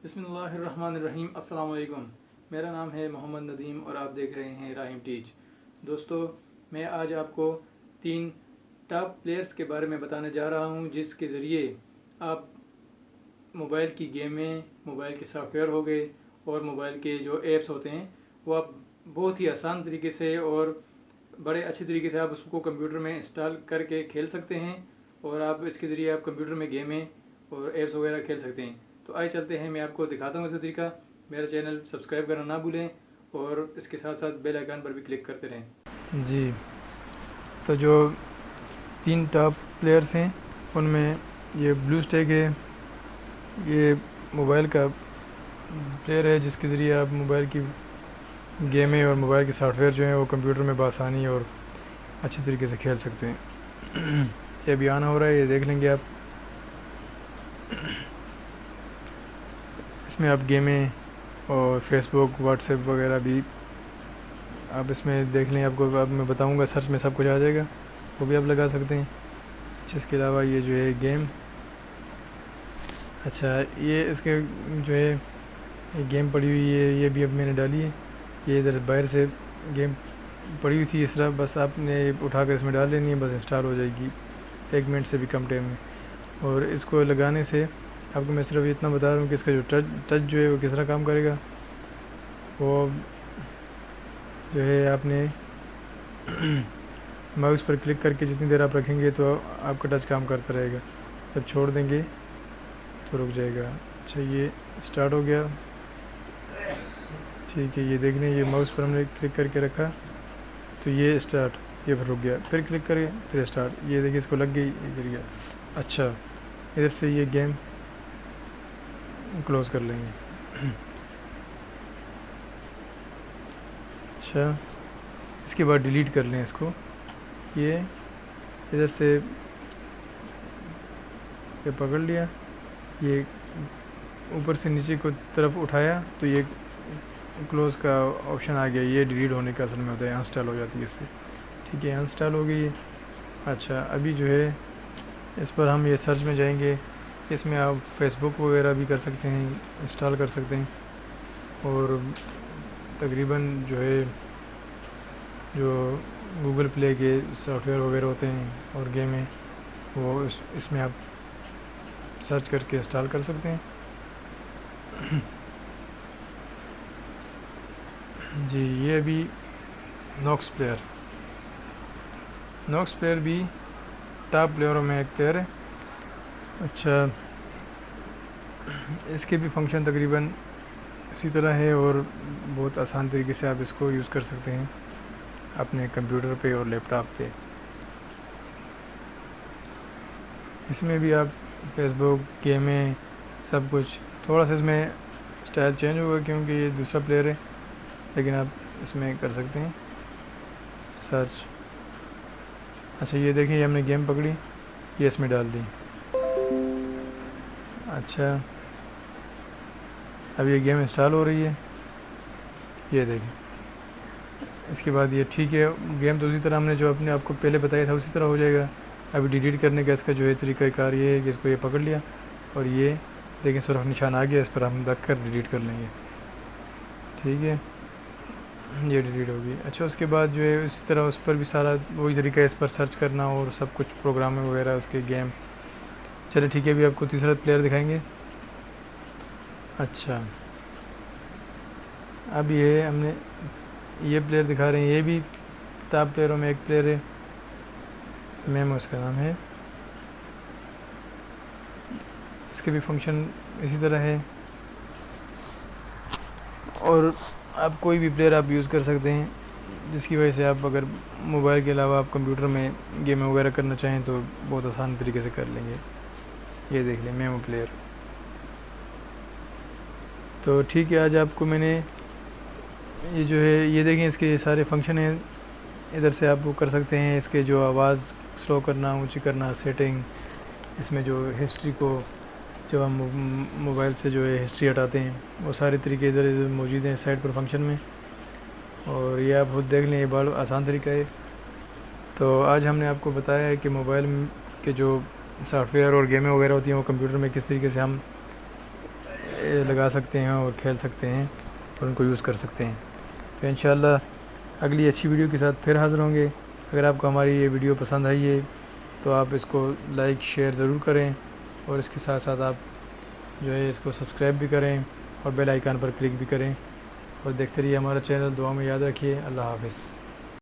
बिस्मिल्लाहिर्रहमानिर्रहीम। अस्सलाम वालेकुम। मेरा नाम है मोहम्मद नदीम और आप देख रहे हैं राहिम टीच। दोस्तों, मैं आज आपको 3 टॉप प्लेयर्स के बारे में बताने जा रहा हूं, जिसके ज़रिए आप मोबाइल की गेमें, मोबाइल के सॉफ्टवेयर हो गए और मोबाइल के जो ऐप्स होते हैं वो आप बहुत ही आसान तरीके से और बड़े अच्छे तरीके से आप उसको कंप्यूटर में इंस्टॉल करके खेल सकते हैं और आप इसके ज़रिए आप कंप्यूटर में गेमें और ऐप्स वगैरह खेल सकते हैं। तो आइए चलते हैं, मैं आपको दिखाता हूँ इसका तरीका। मेरा चैनल सब्सक्राइब करना ना भूलें और इसके साथ साथ बेल आइकन पर भी क्लिक करते रहें। जी, तो जो 3 टॉप प्लेयर्स हैं उनमें ये ब्लू स्टैक है। ये मोबाइल का प्लेयर है जिसके ज़रिए आप मोबाइल की गेमें और मोबाइल के सॉफ्टवेयर जो हैं वो कंप्यूटर में बआसानी और अच्छे तरीके से खेल सकते हैं। ये अभी आना हो रहा है, ये देख लेंगे आप। इसमें आप गेमें और फेसबुक, व्हाट्सएप वगैरह भी आप इसमें देख लें। आपको अब मैं बताऊंगा, सर्च में सब कुछ आ जाएगा, वो भी आप लगा सकते हैं। इसके अलावा ये जो है गेम, अच्छा ये इसके जो है ये गेम पड़ी हुई है, ये भी अब मैंने डाली है। ये इधर बाहर से गेम पड़ी हुई थी, इस तरह बस आपने उठा कर इसमें डाल लेनी है, बस इंस्टॉल हो जाएगी 1 मिनट से भी कम टाइम में। और इसको लगाने से आपको मैं सिर्फ इतना बता रहा हूँ कि इसका जो टच जो है वो किस तरह काम करेगा। वो जो है आपने माउस पर क्लिक करके जितनी देर आप रखेंगे तो आपका टच काम करता रहेगा, जब छोड़ देंगे तो रुक जाएगा। अच्छा, ये स्टार्ट हो गया, ठीक है। ये देख लें, ये माउस पर हमने क्लिक करके रखा तो ये स्टार्ट, ये फिर रुक गया, फिर क्लिक करें फिर स्टार्ट। ये देखिए इसको लग गई, ये गिर गया। अच्छा, इधर से ये गेम क्लोज़ कर लेंगे। अच्छा, इसके बाद डिलीट कर लें इसको। ये इधर से ये पकड़ लिया, ये ऊपर से नीचे को तरफ उठाया तो ये क्लोज़ का ऑप्शन आ गया। ये डिलीट होने का असल में होता है, अनइंस्टॉल हो जाती है इससे। ठीक है, अनइंस्टॉल हो गई। अच्छा, अभी जो है इस पर हम ये सर्च में जाएंगे। इसमें आप फेसबुक वगैरह भी कर सकते हैं, इंस्टॉल कर सकते हैं। और तकरीबन जो है जो गूगल प्ले के सॉफ्टवेयर वगैरह होते हैं और गेमें, वो इसमें आप सर्च करके इंस्टॉल कर सकते हैं। जी, ये अभी नॉक्स प्लेयर भी टॉप प्लेयरों में एक प्लेयर है। अच्छा, इसके भी फंक्शन तकरीबन इसी तरह है और बहुत आसान तरीके से आप इसको यूज़ कर सकते हैं अपने कंप्यूटर पे और लैपटॉप पे। इसमें भी आप फेसबुक, गेमें, सब कुछ, थोड़ा सा इसमें स्टाइल चेंज होगा क्योंकि ये दूसरा प्लेयर है, लेकिन आप इसमें कर सकते हैं सर्च। अच्छा, ये देखें, ये हमने गेम पकड़ी, ये इसमें डाल दी। अच्छा, अब ये गेम इंस्टॉल हो रही है, ये देखें। इसके बाद ये ठीक है, गेम तो उसी तरह हमने जो अपने आपको पहले बताया था उसी तरह हो जाएगा। अभी डिलीट करने का इसका जो है तरीक़ाकार ये है कि इसको ये पकड़ लिया और ये देखें सुरख निशान आ गया, इस पर हम रख कर डिलीट कर लेंगे। ठीक है, ये डिलीट होगी। अच्छा, उसके बाद जो है इसी तरह उस पर भी सारा वही तरीका है, इस पर सर्च करना और सब कुछ प्रोग्राम वगैरह उसके गेम। चलिए ठीक है, अभी आपको तीसरा प्लेयर दिखाएंगे। अच्छा, अब ये हमने ये प्लेयर दिखा रहे हैं, ये भी टॉप प्लेयरों में एक प्लेयर है, मैम उसका नाम है। इसके भी फंक्शन इसी तरह है और आप कोई भी प्लेयर आप यूज़ कर सकते हैं, जिसकी वजह से आप अगर मोबाइल के अलावा आप कंप्यूटर में गेम वगैरह करना चाहें तो बहुत आसान तरीके से कर लेंगे। ये देख लें, मेमो प्लेयर। तो ठीक है, आज आपको मैंने ये जो है ये देखें, इसके सारे फंक्शन हैं। इधर से आप वो कर सकते हैं, इसके जो आवाज़ स्लो करना, ऊंची करना, सेटिंग, इसमें जो हिस्ट्री को, जब हम मोबाइल से जो है हिस्ट्री हटाते हैं, वो सारे तरीके इधर मौजूद हैं साइड पर फंक्शन में। और ये आप खुद देख लें, ये बहुत आसान तरीका है। तो आज हमने आपको बताया है कि मोबाइल के जो सॉफ्टवेयर और गेमें वगैरह होती हैं वो कंप्यूटर में किस तरीके से हम से लगा सकते हैं और खेल सकते हैं और उनको यूज़ कर सकते हैं। तो इंशाल्लाह अगली अच्छी वीडियो के साथ फिर हाज़िर होंगे। अगर आपको हमारी ये वीडियो पसंद आई है तो आप इसको लाइक शेयर ज़रूर करें और इसके साथ साथ आप जो है इसको सब्सक्राइब भी करें और बेल आइकन पर क्लिक भी करें और देखते रहिए हमारा चैनल। दुआ में याद रखिए। अल्लाह हाफ़िज़।